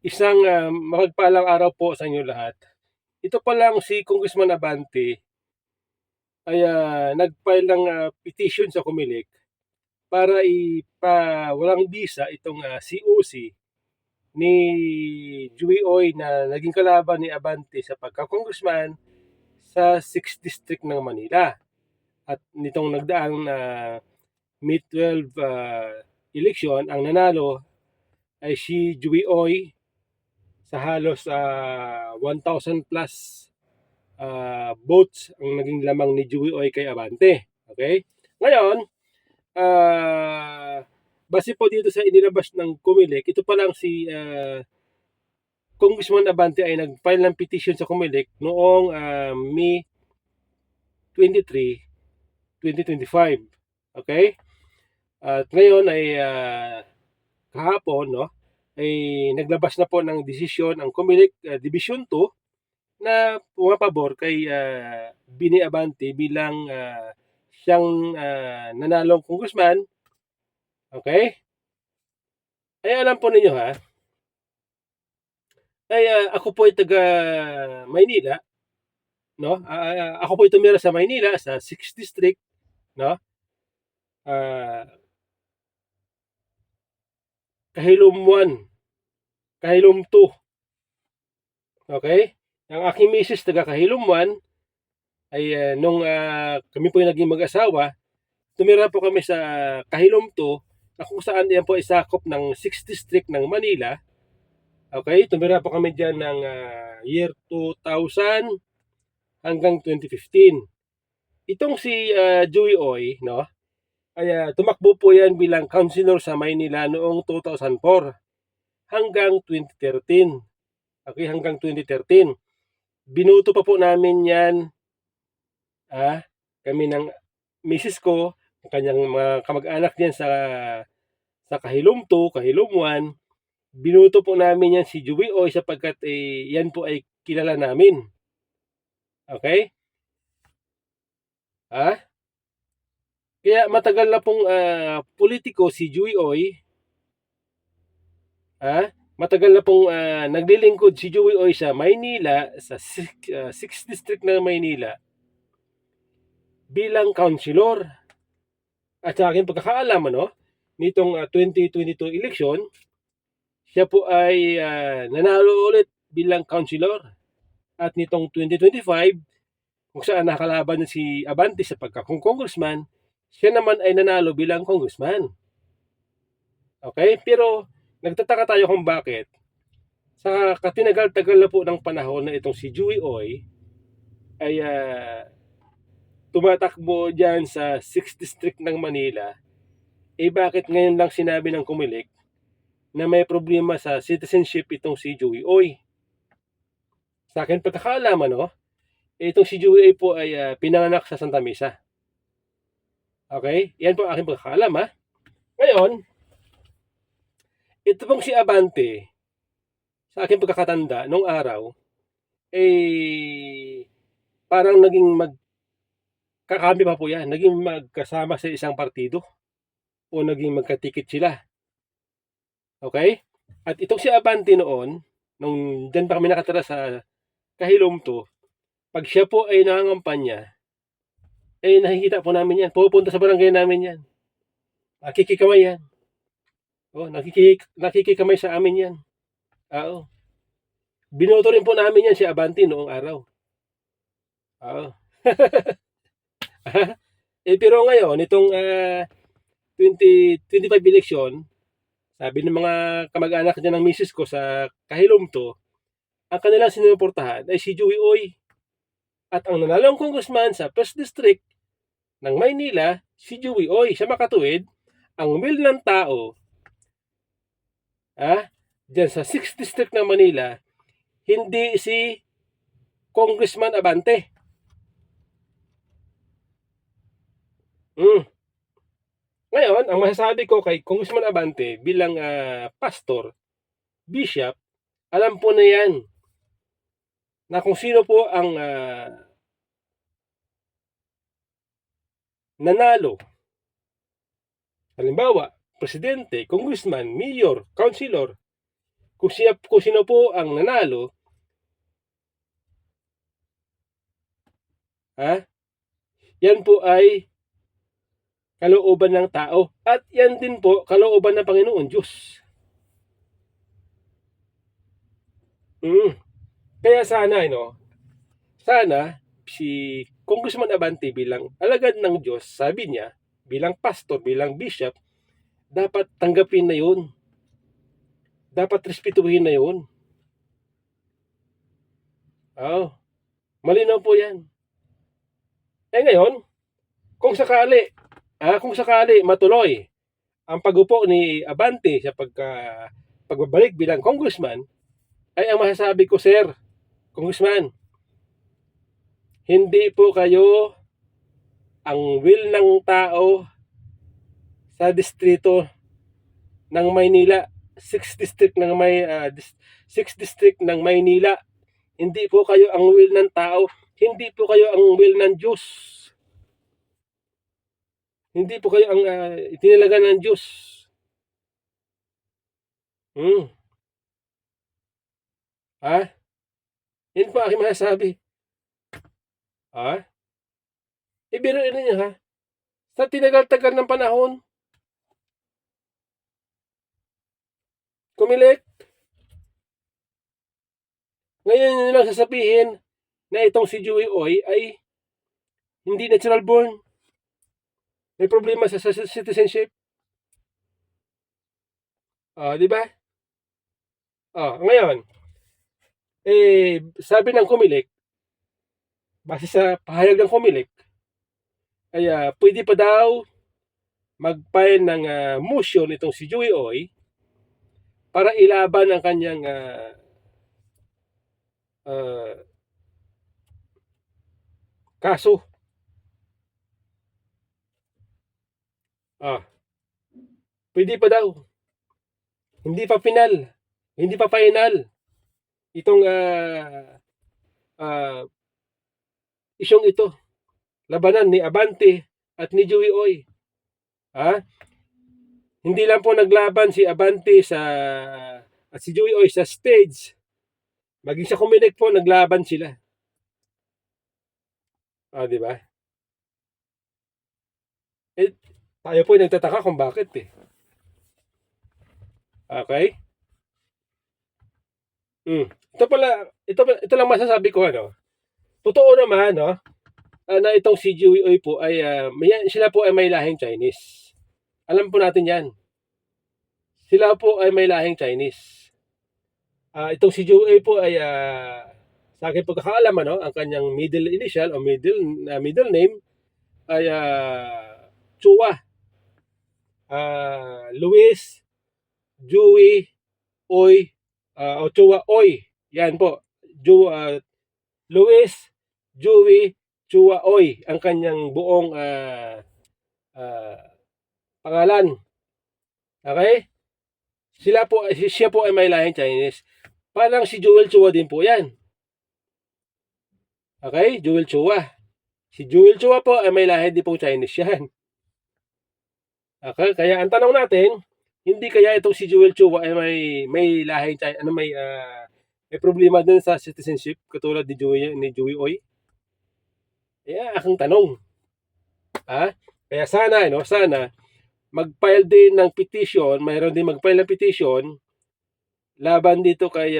Isang mapagpalang araw po sa inyo lahat. Ito pa lang si Congressman Abante ay nag-file ng petition sa COMELEC para ipawalang bisa itong COC ni Joey Oy na naging kalaban ni Abante sa pagka-congressman sa 6th District ng Manila. At nitong nagdaang May 12 election, ang nanalo ay si Joey Oy sa halos 1,000 plus votes ang naging lamang ni Joey Oy kay Abante. Okay? Ngayon, base po dito sa inilabas ng COMELEC, ito pa lang si Congressman Abante ay nag-file ng petition sa COMELEC noong May 23, 2025. Okay? At ngayon ay kahapon, no, ay naglabas na po ng desisyon ang COMELEC Division 2 na pumapabor kay Bini Abante bilang siyang nanalong congressman. Okay? Ay alam po ninyo ha, ay ako po ay taga Maynila, no? Ako po ay tumira sa Maynila sa 6th District, no? Kahilom 1, Kahilom 2. Okay? Ang aking misis taga Kahilom 1 ay nung kami po ay naging mag-asawa, tumira po kami sa Kahilom 2 na kung saan yan po ay sakop ng 6th District ng Manila. Okay, tumira po kami dyan ng year 2000 hanggang 2015. Itong si Joey Oy, no, ay tumakbo po yan bilang councilor sa Maynila noong 2004 hanggang 2013. Okay, hanggang 2013. Binuto pa po namin yan, kami ng misis ko, kanyang mga kamag-anak diyan sa Kahilom 2, Kahilom 1. Binuto po namin yan si Joey Oy sapagkat yan po ay kilala namin. Okay? Kaya matagal na pong politiko si Joey Oy. Matagal na pong naglilingkod si Joey Oy sa Maynila, sa 6th District ng Maynila bilang councilor. At sa aking pagkakaalam, nitong 2022 election, siya po ay nanalo ulit bilang councilor. At nitong 2025, kung saan nakalaban si Abante sa pagka-congressman, siya naman ay nanalo bilang congressman. Okay? Pero nagtataka tayo kung bakit sa katinagal-tagal na po ng panahon na itong si Joey Oy ay tumatakbo dyan sa 6th District ng Manila, bakit ngayon lang sinabi ng COMELEC na may problema sa citizenship itong si Joey Oy? Sa akin pagkakaalaman, itong si Joey Oy po ay pinanganak sa Santa Mesa. Okay? Yan po ang aking pagkakaalam, ha? Ngayon, ito pong si Abante, sa aking pagkakatanda, nung araw, parang naging magkakampi pa po yan. Naging magkasama sa isang partido o naging magkatikit sila. Okay? At itong si Abante noon, nung dyan pa kami nakatira sa Kahilom 2, pag siya po ay nangangampanya, nakikita po namin yan. Pupunta sa barangay namin yan. Nakikikamay yan. Nakikikamay sa amin yan. Oo. Binoto rin po namin yan si Abante noong araw. Oo. Pero ngayon, itong 2025 election, sabi ng mga kamag-anak niya ng misis ko sa Kahilom 2, ang kanilang sinuportahan ay si Joey Oy. At ang nanalong congressman sa 1st District ng Maynila, si Joey Oy. Sa makatuwid, ang will ng tao dyan sa 6th District ng Manila, hindi si Congressman Abante. Ngayon, ang masasabi ko kay Congressman Abante bilang pastor, bishop, alam po na yan na kung sino po ang nanalo. Halimbawa, presidente, congressman, mayor, councilor, kung sino po ang nanalo, yan po ay kalooban ng tao. At yan din po, kalooban ng Panginoon Diyos. Kaya sana, sana si Congressman Abante bilang alagad ng Diyos, sabi niya, bilang pastor, bilang bishop, dapat tanggapin na yun. Dapat respetuhin na yun. Malinaw po yan. Ngayon, kung sakali matuloy ang pagupo ni Abante sa pagbabalik bilang congressman, ay ang masasabi ko, Sir Congressman, hindi po kayo ang will ng tao sa distrito ng Maynila, 6th district ng 6th district ng Maynila. Hindi po kayo ang will ng tao, hindi po kayo ang will ng Diyos. Hindi po kayo ang itinalaga ng Diyos. Yan po aking masasabi. Ibiruin ninyo sa tinagal-tagal ng panahon, Comelec, ngayon nyo lang sasabihin na itong si Joey Oy ay hindi natural born. May problema sa citizenship. Di ba? Ngayon, sabi ng Comelec, base sa pahayag ng Comelec, ay pwede pa daw mag-file ng motion itong si Joey Oy para ilaban ang kanyang kaso. Pwede pa daw. Hindi pa final. Hindi pa final itong isyong ito. Labanan ni Abante at ni Joey Oy. Hindi lang po naglaban si Abante at si Joey Oy sa stage. Maging sa Comelec po, naglaban sila. Di ba? Tayo po nagtataka kung bakit Okay? Ito lang masasabi ko, totoo naman, na itong si Joey Oy po ay, sila po ay may lahing Chinese. Alam po natin yan. Sila po ay may lahing Chinese. Itong si Joey Oy po ay, sa akin pagkakaalam, ang kanyang middle initial o middle name ay Chua. Luis Joey Oy o Chua Oy. Yan po. Luis Joey Chua Oy ang kanyang buong pangalan. Okay? Siya po ay may lahing Chinese. Parang si Joel Chua din po yan. Okay? Joel Chua. Si Joel Chua po ay may lahi din po Chinese yan. Okay? Kaya ang tanong natin, hindi kaya itong si Joel Chua ay may lahing Chinese, may problema din sa citizenship katulad ni Joey Oy? Aking tanong. Kaya sana mag-file din ng petition, mayroon din mag-file ng petition laban dito kay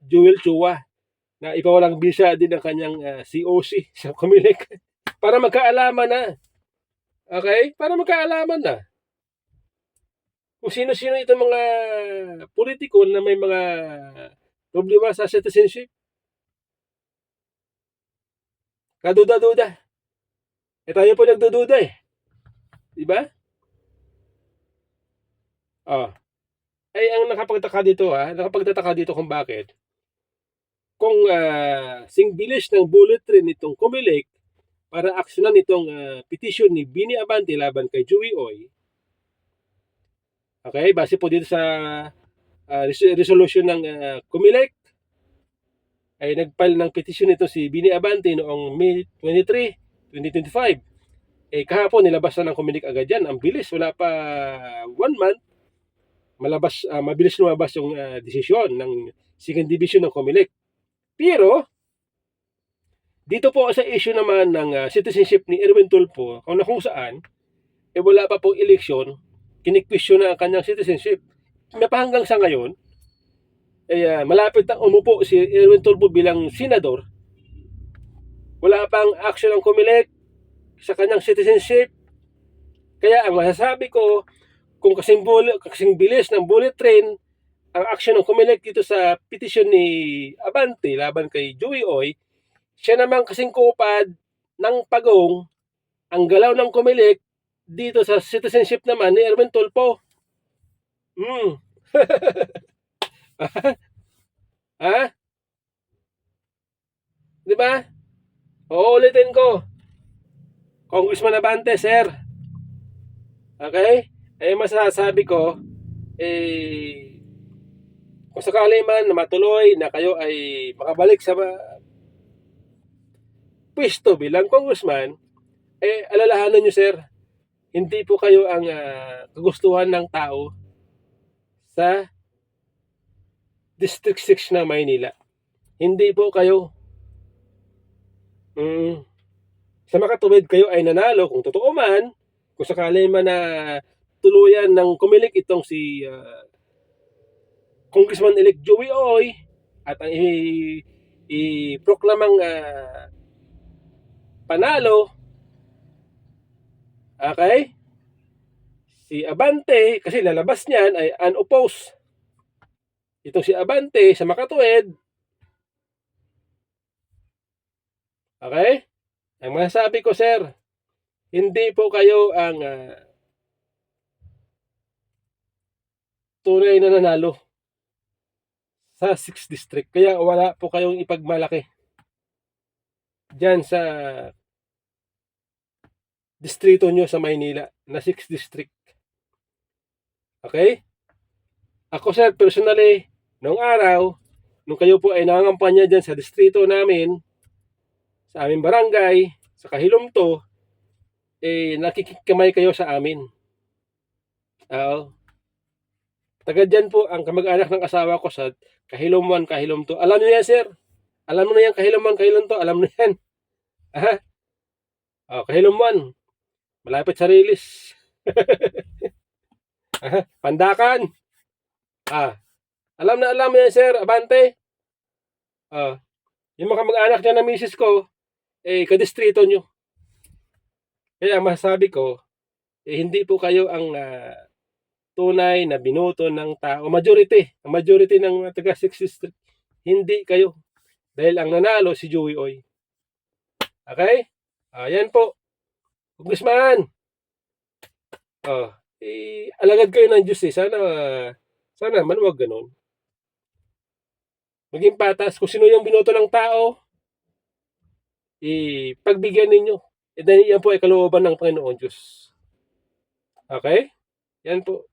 Joel Chua na ipawalang bisa din ang kanyang COC sa Comelec para magkaalaman na. Okay? Para magkaalaman na. Kung sino-sino itong mga politiko na may mga problema sa citizenship. Kaduda-duda. Tayo po nagdududa Diba? Ang nakapagtataka dito kung bakit. Kung singbilis ng bullet train nitong Comelec para aksyonan itong petition ni Bini Abante laban kay Joey Oy. Okay, base po dito sa resolution ng Comelec, ay nag-file ng petition nito si Bini Abante noong May 23, 2025. Kahapon nilabas na ng Comelec agad yan. Ang bilis, wala pa 1 month. mabilis lumabas yung desisyon ng second division ng COMELEC. Pero dito po sa issue naman ng citizenship ni Erwin Tulfo, kung saan wala pa pong eleksyon, kini-question na ang kanyang citizenship. Hanggang sa ngayon, malapit na umupo si Erwin Tulfo bilang senador, wala pang action ng COMELEC sa kanyang citizenship. Kaya ang masasabi ko, kung kasing bilis ng bullet train ang action ng COMELEC dito sa petisyon ni Abante laban kay Joey Oy, siya naman kasing kupad ng pagong ang galaw ng COMELEC dito sa citizenship naman ni Erwin Tulfo. Ha? Di ba? Uulitin ko. Congressman Abante, sir. Okay? Masasabi ko, kung sakali man na matuloy na kayo ay makabalik sa pwesto bilang congressman, alalahanan nyo, sir, hindi po kayo ang kagustuhan ng tao sa District 6 na Maynila. Hindi po kayo. Sa makatuwid kayo ay nanalo kung totoo man, kung sakali man na tuluyan ng COMELEC itong si Congressman-elect Joey Oy at ang i-proklamang panalo, okay? Si Abante, kasi lalabas niyan ay unopposed. Itong si Abante sa makatuwid, okay? Ang masasabi ko, sir, hindi po kayo ang tunay na nanalo sa 6th District. Kaya wala po kayong ipagmalaki dyan sa distrito nyo sa Maynila na 6th District. Okay? Ako, sir, personally, noong araw, nung kayo po ay nangangampanya dyan sa distrito namin, sa aming barangay, sa Kahilomto, nakikikamay kayo sa amin. Taga dyan po ang kamag-anak ng asawa ko sa Kahilom 1, Kahilom 2. Alam niyo yan, sir? Alam mo na yan, Kahilom 1, Kahilom 2. Alam mo yan. Kahilom 1. Malapit sa Rilis. Pandakan. Alam mo yan, sir, Abante. Yung mga kamag-anak niya na misis ko, kadistrito nyo. Kaya masasabi ko, hindi po kayo ang tunay na binoto ng tao. Ang majority ng taga 6th District, hindi kayo. Dahil ang nanalo si Joey Oy. Okay? Yan po. Congressman. Alagad kayo ng Diyos. Sana man wag ganun. Maging patas. Kung sino yung binoto ng tao, pagbigyan ninyo. Dahil yan po ay kalooban ng Panginoon Diyos. Okay? Yan po.